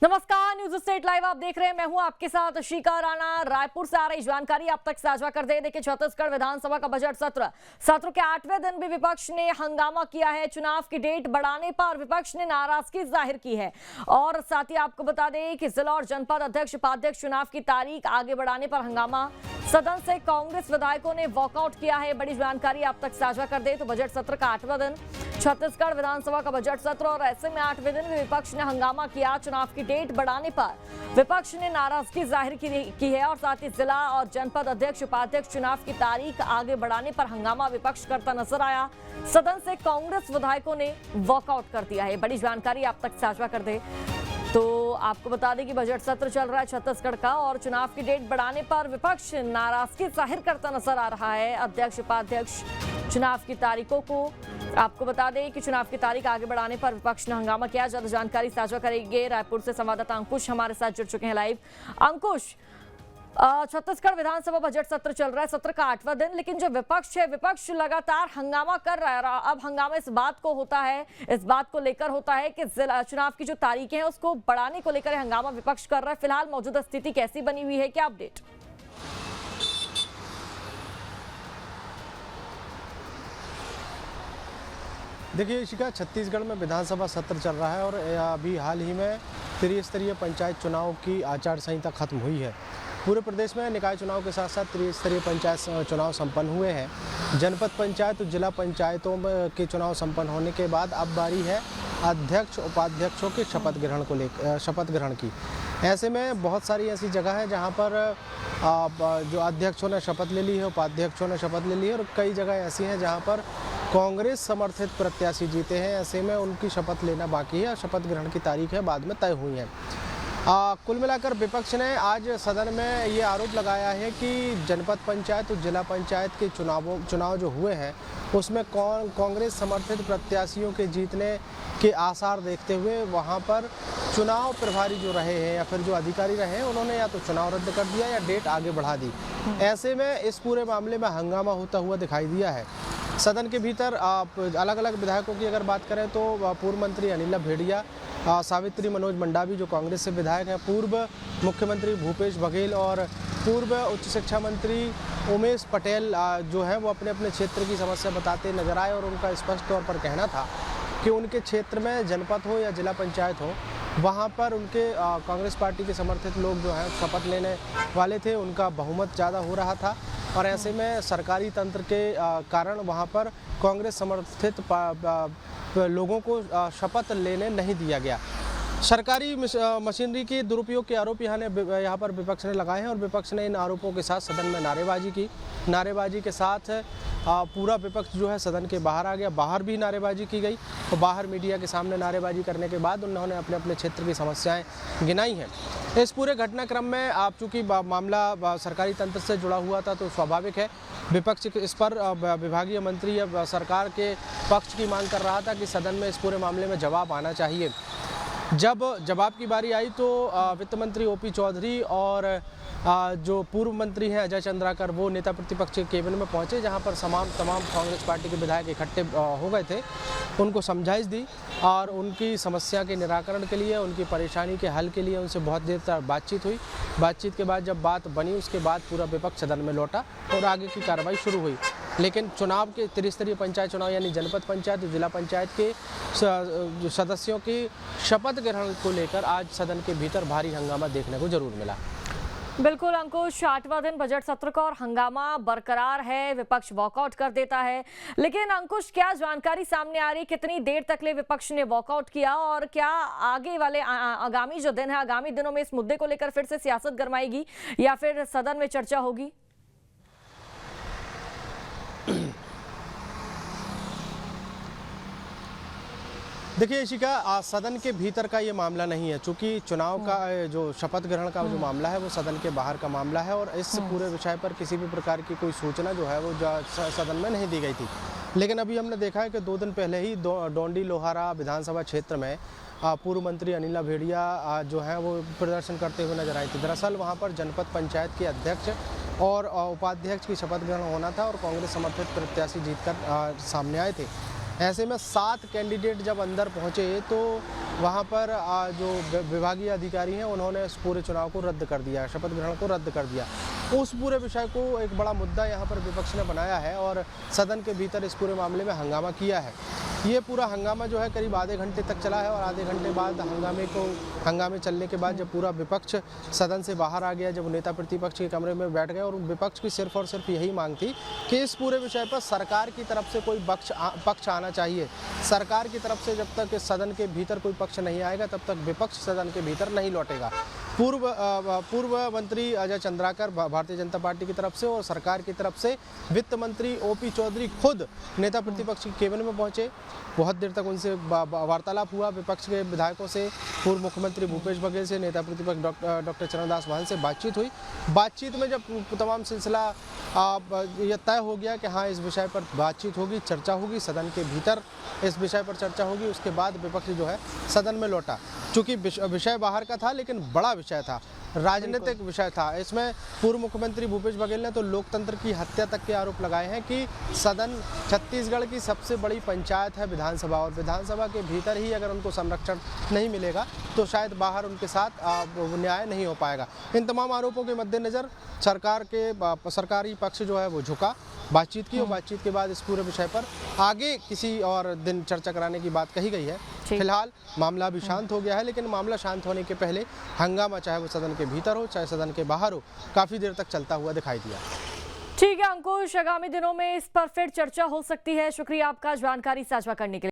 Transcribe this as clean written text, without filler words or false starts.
नमस्कार, news state live आप देख रहे हैं। मैं हूं आपके साथ शिका राणा। रायपुर से आ रही जानकारी आप तक साझा कर दे। देखिए, छत्तीसगढ़ विधानसभा का बजट सत्र के 8वें दिन भी विपक्ष ने हंगामा किया है। चुनाव की डेट बढ़ाने पर विपक्ष ने नाराजगी जाहिर की है और साथ ही आपको बता दें कि जिला और जनपद अध्यक्ष उपाध्यक्ष चुनाव की तारीख आगे बढ़ाने पर हंगामा। सदन से कांग्रेस विधायकों ने वॉकआउट किया है। बड़ी जानकारी आप तक साझा कर दे तो बजट सत्र का 8वां दिन छत्तीसगढ़ विधानसभा का बजट सत्र और ऐसे में 8वें दिन भी विपक्ष ने हंगामा किया। चुनाव की डेट बढ़ाने पर विपक्ष ने नाराजगी जाहिर की है और साथ ही जिला और जनपद अध्यक्ष उपाध्यक्ष चुनाव की तारीख आगे बढ़ाने पर हंगामा विपक्ष करता नजर आया। सदन से कांग्रेस विधायकों ने वॉकआउट कर दिया है। बड़ी जानकारी आप तक साझा कर दे तो आपको बता दें कि बजट सत्र चल रहा है छत्तीसगढ़ का और चुनाव की डेट बढ़ाने पर विपक्ष नाराजगी जाहिर करता नजर आ रहा है। अध्यक्ष उपाध्यक्ष चुनाव की तारीखों को आपको बता दें कि चुनाव की तारीख आगे बढ़ाने पर विपक्ष ने हंगामा किया। ज्यादा जानकारी साझा करेंगे रायपुर से संवाददाता अंकुश हमारे साथ जुड़ चुके हैं लाइव। अंकुश, छत्तीसगढ़ विधानसभा बजट सत्र चल रहा है, सत्र का 8वां दिन, लेकिन जो विपक्ष है विपक्ष लगातार हंगामा कर रहा है। अब हंगामा इस बात को लेकर होता है कि चुनाव की जो तारीखें हैं उसको बढ़ाने को लेकर हंगामा विपक्ष कर रहा है। फिलहाल मौजूदा स्थिति कैसी बनी हुई है, क्या अपडेट? देखिए शिका, छत्तीसगढ़ में विधानसभा सत्र चल रहा है और अभी हाल ही में त्रिस्तरीय पंचायत चुनाव की आचार संहिता खत्म हुई है। पूरे प्रदेश में निकाय चुनाव के साथ साथ त्रिस्तरीय पंचायत चुनाव संपन्न हुए हैं। जनपद पंचायत और जिला पंचायतों के चुनाव संपन्न होने के बाद अब बारी है अध्यक्ष उपाध्यक्षों के शपथ ग्रहण की। ऐसे में बहुत सारी ऐसी जगह है जहां पर जो अध्यक्षों ने शपथ ले ली है, उपाध्यक्षों ने शपथ ले ली है और कई जगह ऐसी हैं जहां पर कांग्रेस समर्थित प्रत्याशी जीते हैं। ऐसे में उनकी शपथ लेना बाकी है। शपथ ग्रहण की तारीख है बाद में तय हुई है। कुल मिलाकर विपक्ष ने आज सदन में ये आरोप लगाया है कि जनपद पंचायत और जिला पंचायत के चुनाव जो हुए हैं उसमें कांग्रेस समर्थित प्रत्याशियों के जीतने के आसार देखते हुए वहां पर चुनाव प्रभारी जो रहे हैं या फिर जो अधिकारी रहे हैं उन्होंने या तो चुनाव रद्द कर दिया या डेट आगे बढ़ा दी। ऐसे में इस पूरे मामले में हंगामा होता हुआ दिखाई दिया है। सदन के भीतर अलग अलग विधायकों की अगर बात करें तो पूर्व मंत्री अनिला भेड़िया, सावित्री मनोज मंडावी जो कांग्रेस से विधायक हैं, पूर्व मुख्यमंत्री भूपेश बघेल और पूर्व उच्च शिक्षा मंत्री उमेश पटेल जो हैं वो अपने अपने क्षेत्र की समस्या बताते नजर आए और उनका स्पष्ट तौर पर कहना था कि उनके क्षेत्र में जनपद हो या जिला पंचायत हो वहाँ पर उनके कांग्रेस पार्टी के समर्थित लोग जो हैं शपथ लेने वाले थे, उनका बहुमत ज़्यादा हो रहा था और ऐसे में सरकारी तंत्र के कारण वहाँ पर कांग्रेस समर्थित लोगों को शपथ लेने नहीं दिया गया। सरकारी मशीनरी के दुरुपयोग के आरोप यहाँ पर विपक्ष ने लगाए हैं और विपक्ष ने इन आरोपों के साथ सदन में नारेबाजी की। नारेबाजी के साथ पूरा विपक्ष जो है सदन के बाहर आ गया। बाहर भी नारेबाजी की गई और बाहर मीडिया के सामने नारेबाजी करने के बाद उन्होंने अपने अपने क्षेत्र की समस्याएं गिनाई हैं। इस पूरे घटनाक्रम में आप चूँकि मामला सरकारी तंत्र से जुड़ा हुआ था तो स्वाभाविक है विपक्ष इस पर विभागीय मंत्री या सरकार के पक्ष की मांग कर रहा था कि सदन में इस पूरे मामले में जवाब आना चाहिए। जब जवाब की बारी आई तो वित्त मंत्री ओपी चौधरी और जो पूर्व मंत्री हैं अजय चंद्राकर वो नेता प्रतिपक्ष के केबिन में पहुंचे जहां पर तमाम कांग्रेस पार्टी के विधायक इकट्ठे हो गए थे। उनको समझाइश दी और उनकी समस्या के निराकरण के लिए, उनकी परेशानी के हल के लिए उनसे बहुत देर तक बातचीत हुई। बातचीत के बाद जब बात बनी उसके बाद पूरा विपक्ष सदन में लौटा और आगे की कार्रवाई शुरू हुई। लेकिन चुनाव के त्रिस्तरीय पंचायत चुनाव यानी जनपद पंचायत और जिला पंचायत के सदस्यों की शपथ ग्रहण को लेकर आज सदन के भीतर भारी हंगामा देखने को जरूर मिला। बिल्कुल अंकुश, 8वां दिन बजट सत्र का और हंगामा बरकरार है, विपक्ष वॉकआउट कर देता है। लेकिन अंकुश, क्या जानकारी सामने आ रही, कितनी देर तक ले विपक्ष ने वॉकआउट किया और क्या आगे वाले आगामी जो दिन है, आगामी दिनों में इस मुद्दे को लेकर फिर से सियासत गरमाएगी या फिर सदन में चर्चा होगी? देखिए शिका, सदन के भीतर का ये मामला नहीं है चूँकि चुनाव का जो शपथ ग्रहण का जो मामला है वो सदन के बाहर का मामला है और इस पूरे विषय पर किसी भी प्रकार की कोई सूचना जो है वो सदन में नहीं दी गई थी। लेकिन अभी हमने देखा है कि 2 दिन पहले ही डोंडी लोहारा विधानसभा क्षेत्र में पूर्व मंत्री अनिला भेड़िया जो हैं वो प्रदर्शन करते हुए नजर आई थी। दरअसल वहाँ पर जनपद पंचायत के अध्यक्ष और उपाध्यक्ष की शपथ ग्रहण होना था और कांग्रेस समर्थित प्रत्याशी जीतकर सामने आए थे। ऐसे में 7 कैंडिडेट जब अंदर पहुंचे तो वहां पर जो विभागीय अधिकारी हैं उन्होंने इस पूरे चुनाव को रद्द कर दिया, शपथ ग्रहण को रद्द कर दिया। उस पूरे विषय को एक बड़ा मुद्दा यहाँ पर विपक्ष ने बनाया है और सदन के भीतर इस पूरे मामले में हंगामा किया है। ये पूरा हंगामा जो है करीब आधे घंटे तक चला है और आधे घंटे बाद हंगामे चलने के बाद जब पूरा विपक्ष सदन से बाहर आ गया, जब नेता प्रतिपक्ष के कमरे में बैठ गए और विपक्ष की सिर्फ और सिर्फ यही मांग थी कि इस पूरे विषय पर सरकार की तरफ से कोई पक्ष आना चाहिए। सरकार की तरफ से जब तक सदन के भीतर कोई पक्ष नहीं आएगा तब तक विपक्ष सदन के भीतर नहीं लौटेगा। पूर्व मंत्री अजय चंद्राकर भारतीय जनता पार्टी की तरफ से और सरकार की तरफ से वित्त मंत्री ओपी चौधरी खुद नेता प्रतिपक्ष के केबिन में पहुंचे। बहुत देर तक उनसे वार्तालाप हुआ, विपक्ष के विधायकों से, पूर्व मुख्यमंत्री भूपेश बघेल से, नेता प्रतिपक्ष डॉक्टर चरणदास महंत से बातचीत हुई। बातचीत में जब तमाम सिलसिला यह तय हो गया कि हाँ इस विषय पर बातचीत होगी, चर्चा होगी, सदन के भीतर इस विषय पर चर्चा होगी, उसके बाद विपक्ष जो है सदन में लौटा। चूँकि विषय बाहर का था लेकिन बड़ा विषय था, राजनीतिक विषय था। इसमें पूर्व मुख्यमंत्री भूपेश बघेल ने तो लोकतंत्र की हत्या तक के आरोप लगाए हैं कि सदन छत्तीसगढ़ की सबसे बड़ी पंचायत है विधानसभा और विधानसभा के भीतर ही अगर उनको संरक्षण नहीं मिलेगा तो शायद बाहर उनके साथ न्याय नहीं हो पाएगा। इन तमाम आरोपों के मद्देनज़र सरकारी पक्ष जो है वो झुका, बातचीत की और बातचीत के बाद इस पूरे विषय पर आगे किसी और दिन चर्चा कराने की बात कही गई है। फिलहाल मामला अभी शांत हो गया है, लेकिन मामला शांत होने के पहले हंगामा चाहे वो सदन के भीतर हो चाहे सदन के बाहर हो काफ़ी देर तक चलता हुआ दिखाई दिया। ठीक है अंकुश, आगामी दिनों में इस पर फिर चर्चा हो सकती है। शुक्रिया आपका जानकारी साझा करने के लिए।